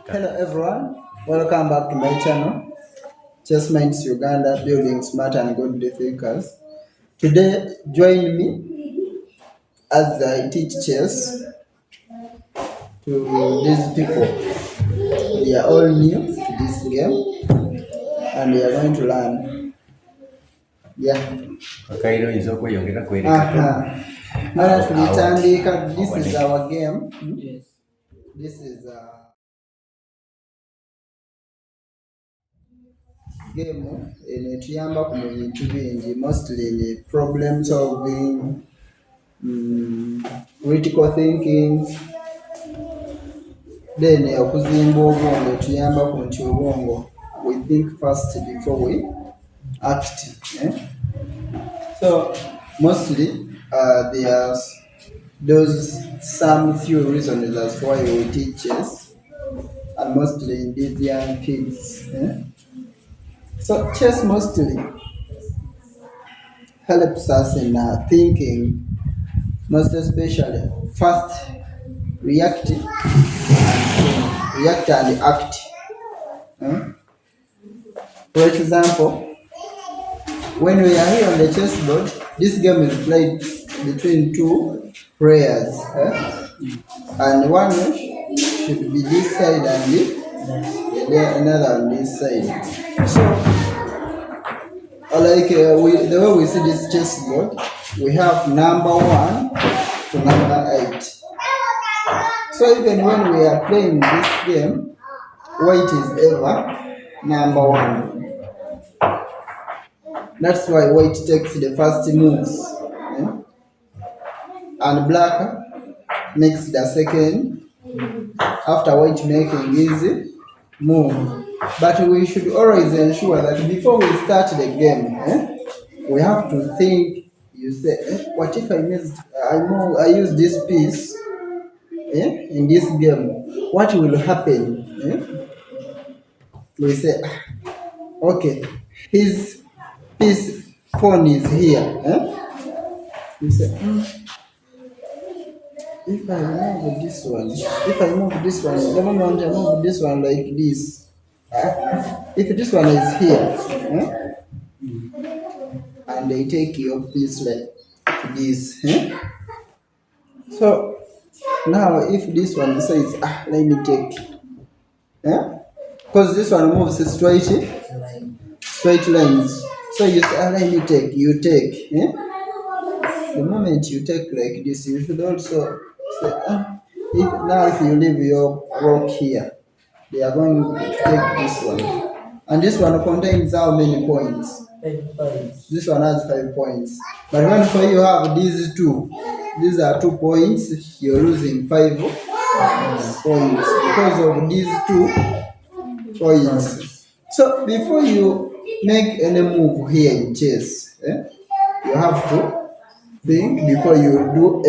Hello everyone, welcome back to my channel, Chess Minds Uganda, building smart and godly thinkers. Today, join me as I teach chess to these people. They are all new to this game and they are going to learn. Yeah. This is our game. Yes. This is game enetuyamba ku bintu bingi, mostly in problem solving, critical thinking, then okuzimba obwongo etuyamba ku nti obwongo we think first before we act. So mostly there's those some few reasons as to why we teach chess, and mostly in these young kids. So chess mostly helps us in thinking, most especially fast reacting and react and act. For example, when we are here on the chessboard, this game is played between two players, and one should be this side and another on this side. So like the way we see this chessboard, we have number 1 to number 8. So even when we are playing this game, white is ever number 1. That's why white takes the first moves, and black makes the second after white making his move. But we should always ensure that before we start the game, we have to think. You say, what if I use this piece in this game? What will happen? We say, okay, his piece pawn is here. You say, if I move this one, the moment I move this one like this, if this one is here, and they take your piece like this, so now if this one says, let me take, because this one moves straight lines, so you say, let me take, you take. The moment you take like this, you should also say, if you leave your rock here, they are going to take this one. And this one contains how many points? 5 points. This one has 5 points. But when for you have these two, these are 2 points, you're losing 5 points because of these 2 points. So before you make any move here in chess, you have to think before you do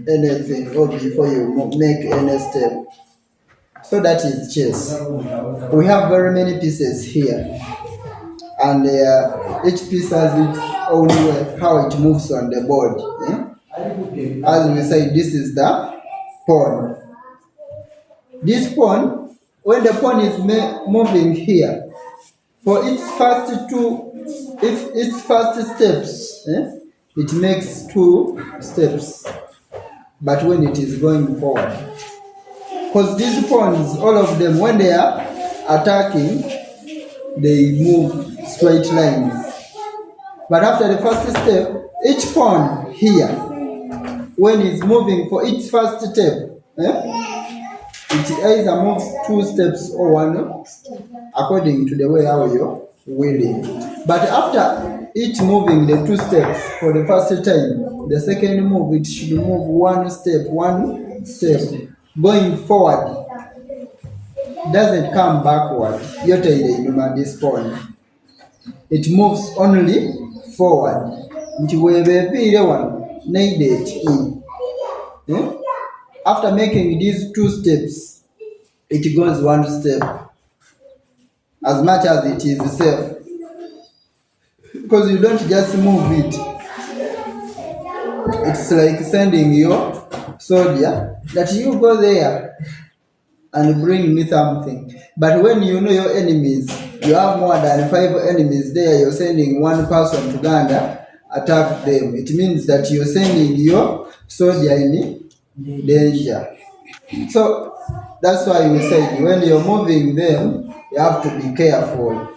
anything or before you make any step. So that is chess. We have very many pieces here, and each piece has its own way how it moves on the board. As we say, this is the pawn. This pawn, when the pawn is moving here, for its first steps, it makes 2 steps. But when it is going forward, because these pawns, all of them, when they are attacking, they move straight lines. But after the first step, each pawn here, when it's moving for its first step, it either moves 2 steps or 1, according to the way how you're willing. But after it moving the 2 steps for the first time, the second move, it should move 1 step, going forward. Doesn't come backward. This pawn, it moves only forward. After making these 2 steps, it goes 1 step, as much as it is safe, because you don't just move it. It's like sending your soldier that you go there and bring me something. But when you know your enemies, you have more than 5 enemies there, you're sending one person to Uganda, attack them. It means that you're sending your soldier in danger. So that's why we say when you're moving them, you have to be careful.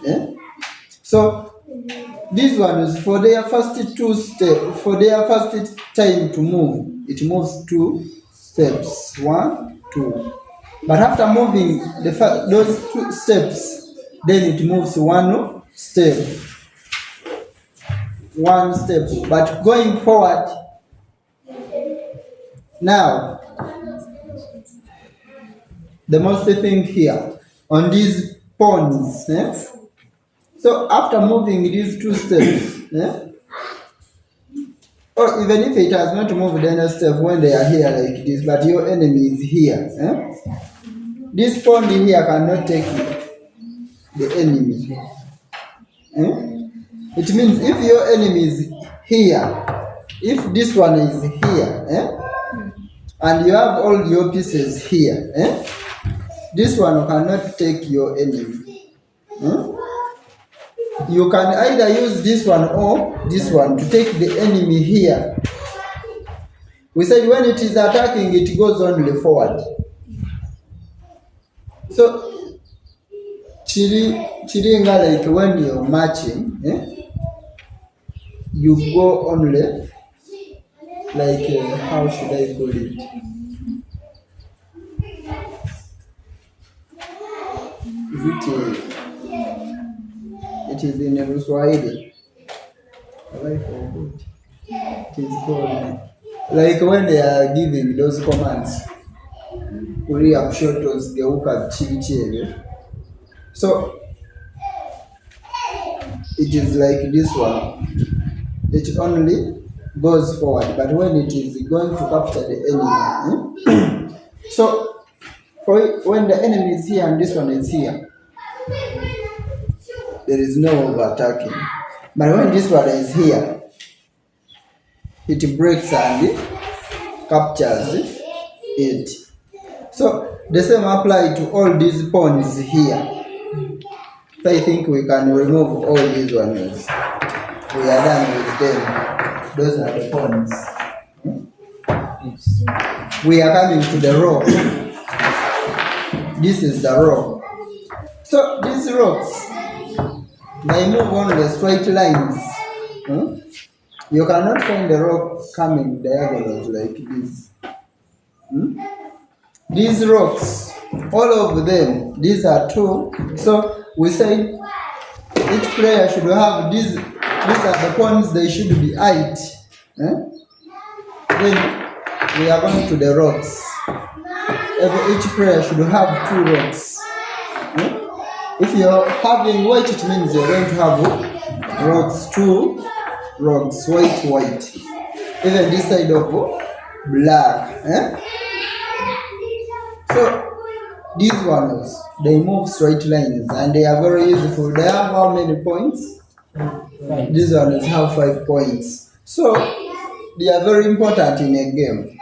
So this one is for their first 2 steps, for their first time to move. It moves 2 steps, 1, 2. But after moving those 2 steps, then it moves 1 step, 1 step. But going forward, now the most thing here on these pawns. So after moving these 2 steps, or even if it has not moved any step when they are here like this, but your enemy is here, this pawn here cannot take the enemy. It means if your enemy is here, if this one is here, and you have all your pieces here, this one cannot take your enemy. You can either use this one or this one to take the enemy here. We said when it is attacking, it goes only forward. So, chiringa like when you're marching, you go only like, how should I call it? It is in Ruswahili. It is called, like when they are giving those commands. Kulia kushoto zigeuka chini. So it is like this one. It only goes forward, but when it is going to capture the enemy, so for when the enemy is here and this one is here, there is no over-attacking. But when this one is here, it breaks and captures it. So the same apply to all these pawns here. So I think we can remove all these ones. We are done with them. Those are the pawns. We are coming to the rock. This is the rock. So these rocks, they move on the straight lines. You cannot find the rock coming diagonals like this. These rocks, all of them, these are 2. So we say each player should have these are the pawns, they should be 8. Then we are going to the rocks. Each player should have 2 rocks. If you're having white, it means you're going to have rocks, 2 rocks, white. Even this side of black. So these ones, they move straight lines and they are very useful. They have how many points? 5. These ones have 5 points. So they are very important in a game.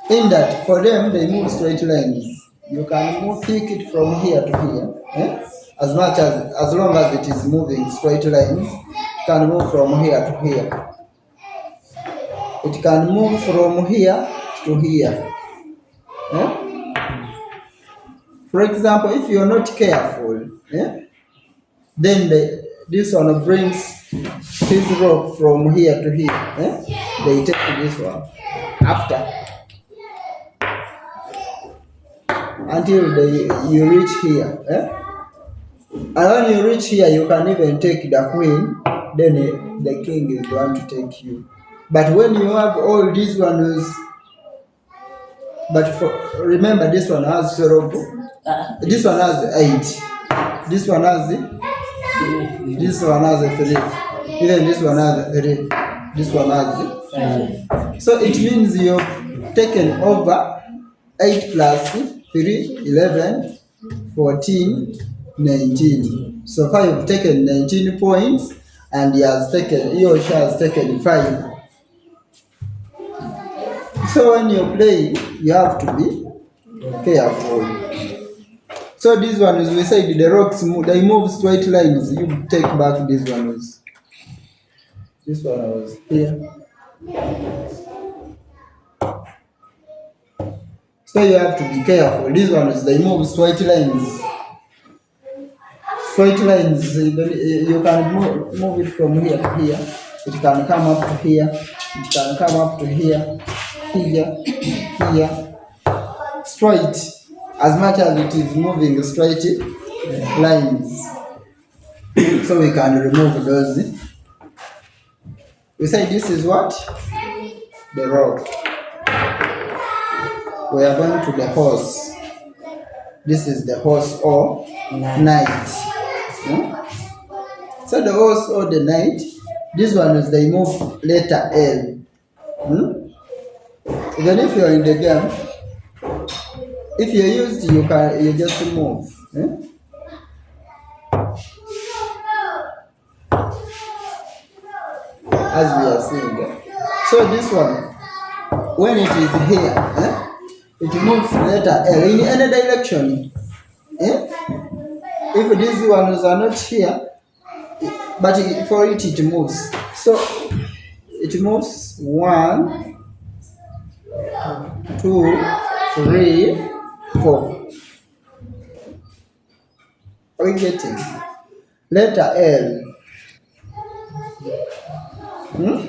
In that for them they move straight lines. You can pick it from here to here. As long as it is moving straight lines, it can move from here to here. It can move from here to here. For example, if you're not careful, then this one brings his rock from here to here. They take this one after until you reach here. And when you reach here, you can even take the queen. Then the king is going to take you. But when you have all these ones, remember this one has 12. This one has 8. This one has 3. Even this one has 3. This one has 5. So it means you've taken over 8 plus 3, 11, 14, 19. So far you've taken 19 points and he or she has taken 5. So when you play, you have to be careful. So this one is, we said the rocks they move straight lines. You take back this one was, this one was here. So you have to be careful. This one is they move straight lines. Straight lines. You can move it from here to here. It can come up to here. It can come up to here, here, here. Straight. As much as it is moving straight lines. So we can remove those. We say this is what? The rock. We are going to the horse. This is the horse or knight. So the horse or the knight, this one is they move letter L. Even if you are in the game, if you used, you just move. As we are seeing there. So this one, when it is here, it moves letter L in any direction. If these ones are not here, but for it moves. So it moves 1, 2, 3, 4. Are we getting? Letter L. 1,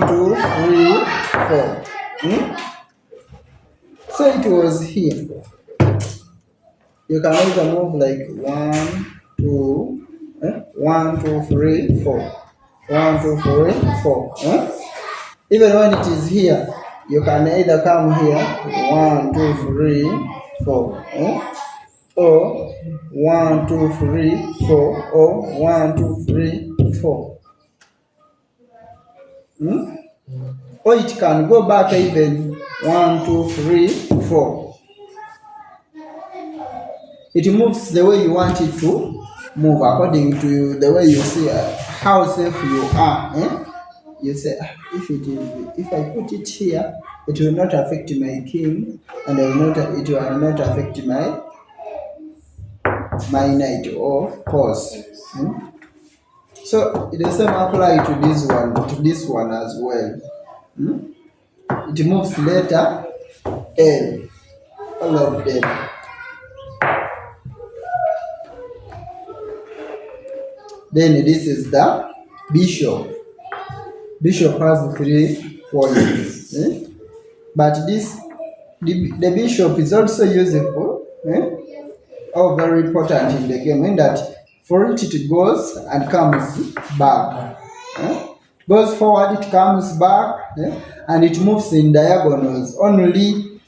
2, 3, 4. So it was here. You can either move like 1, 2, 1, 2, 3, 4. 1, 2, 3, 4. Even when it is here, you can either come here 1, 2, 3, 4. Or 1, 2, 3, 4. Or 1, 2, 3, 4. Or it can go back even 1, 2, 3, 4. It moves the way you want it to move according to the way you see how safe you are. You say, if I put it here, it will not affect my king, and it will not affect my knight or horse. So the same apply to this one as well. It moves letter L, all of them. Then this is the bishop. Bishop has 3 points. But the bishop is also useful, or very important in the game, in that for it goes and comes back. Goes forward, it comes back, and it moves in diagonals only.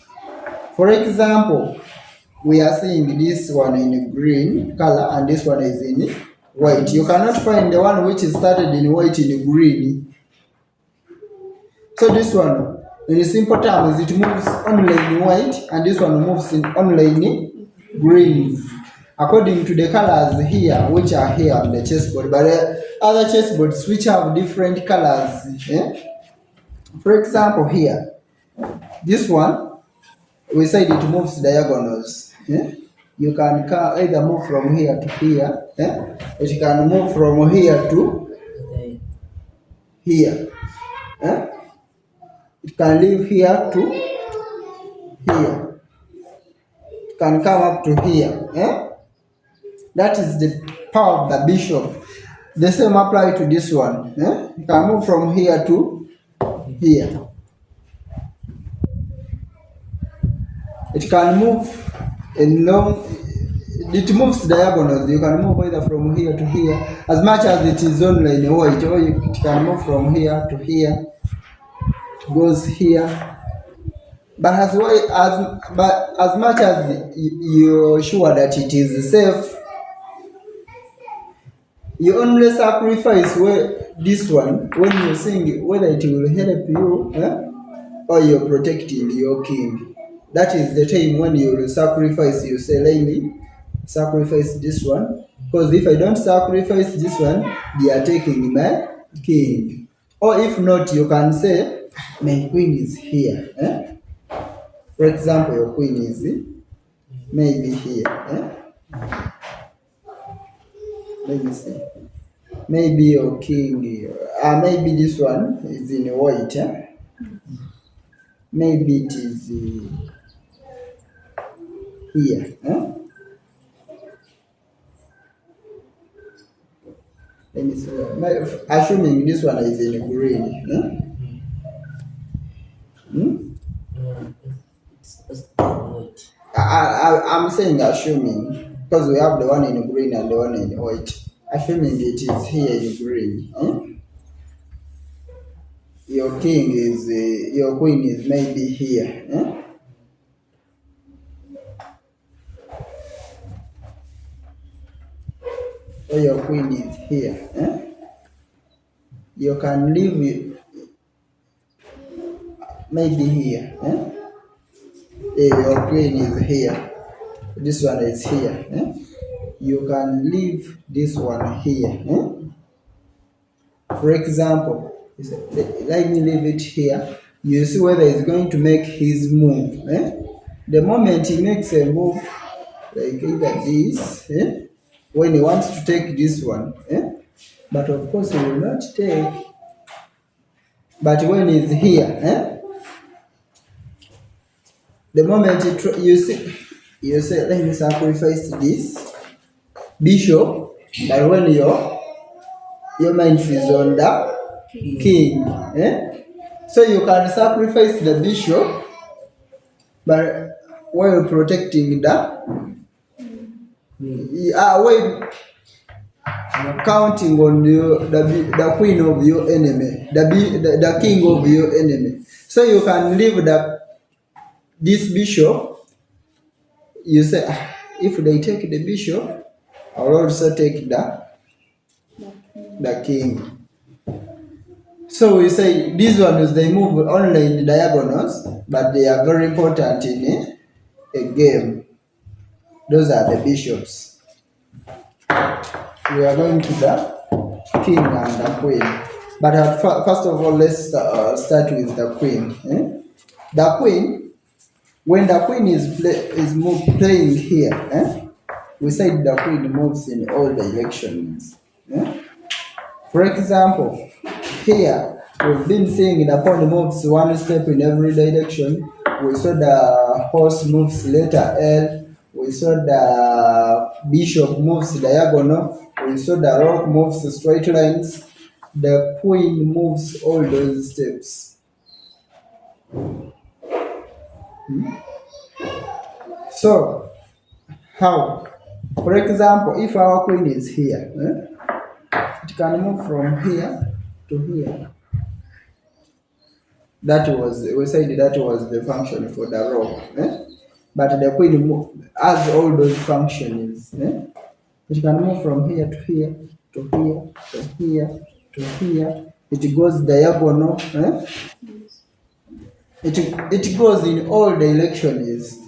For example, we are seeing this one in green color and this one is in white. You cannot find the one which is started in white in green. So this one, in simple terms, it moves only in white, and this one moves only in green, according to the colors here, which are here on the chessboard. But other chessboards which have different colors. For example, here, this one, we said it moves diagonals. You can either move from here to here. It can move from here to here. It can leave here to here. It can come up to here. That is the power of the bishop. The same apply to this one. You can move from here to here. It can move in long. It moves diagonals. You can move either from here to here, as much as it is only in white, or it can move from here to here. It goes here. But as much as you're sure that it is safe, you only sacrifice this one when you're seeing whether it will help you, or you're protecting your king. That is the time when you will sacrifice. You say, let me sacrifice this one, because if I don't sacrifice this one, they are taking my king. Or if not, you can say, my queen is here. For example, your queen is maybe here. Let me see. Maybe your king, maybe this one is in white. Maybe it is here. Let me see. Assuming this one is in green. I'm saying assuming, because we have the one in green and the one in white. Assuming it is here in green. Your king is, your queen is maybe here. Or your queen is here. You can leave it maybe here. Your queen is here. This one is here. You can leave this one here. For example, let me leave it here. You see whether he's going to make his move. The moment he makes a move, like either this, when he wants to take this one, but of course he will not take. But when he's here, the moment you say, let me sacrifice this bishop, but when your mind is on the king, so you can sacrifice the bishop, but while protecting the while counting on the queen of your enemy, the king of your enemy. So you can leave this bishop. You say, if they take the bishop, I will also take the king. So we say these ones, they move only in diagonals, but they are very important in a game. Those are the bishops. We are going to the king and the queen. But first of all, let's start with the queen. The queen, when the queen is playing here, we said the queen moves in all directions. For example, here we've been seeing the pawn moves one step in every direction. We saw the horse moves letter L. We saw the bishop moves diagonal. We saw the rook moves straight lines. The queen moves all those steps. So, how? For example, if our queen is here, it can move from here to here. We said that was the function for the rook. But the queen has all those functions. It can move from here to here, to here, to here, to here. It goes diagonal. It goes in all directions.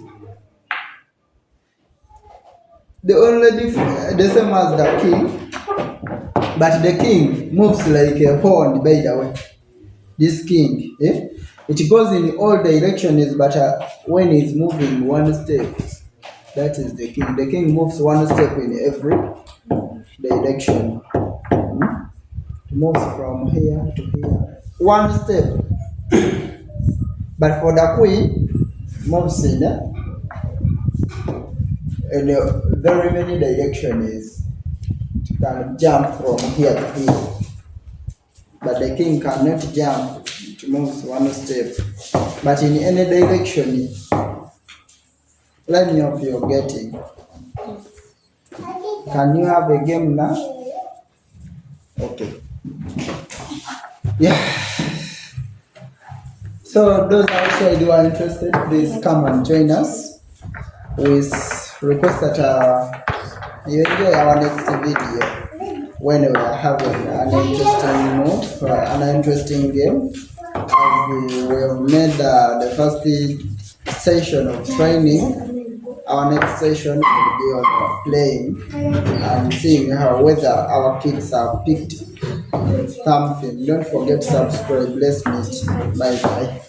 The only the same as the king, but the king moves like a pawn, by the way. This king, it goes in all directions, but when it's moving one step, that is the king. The king moves one step in every direction. It moves from here to here, one step. But for the queen, moves in very many directions. It can jump from here to here. But the king cannot jump. It moves one step. But in any direction, let me hope you're getting. Can you have a game now? Okay. Yeah. So those outside who are interested, please come and join us. We request that you enjoy our next video when we are having an interesting move, an interesting game. As we have made the first session of training, our next session will be on playing and seeing whether our kids have picked something. Don't forget to subscribe. Let's meet. Bye bye.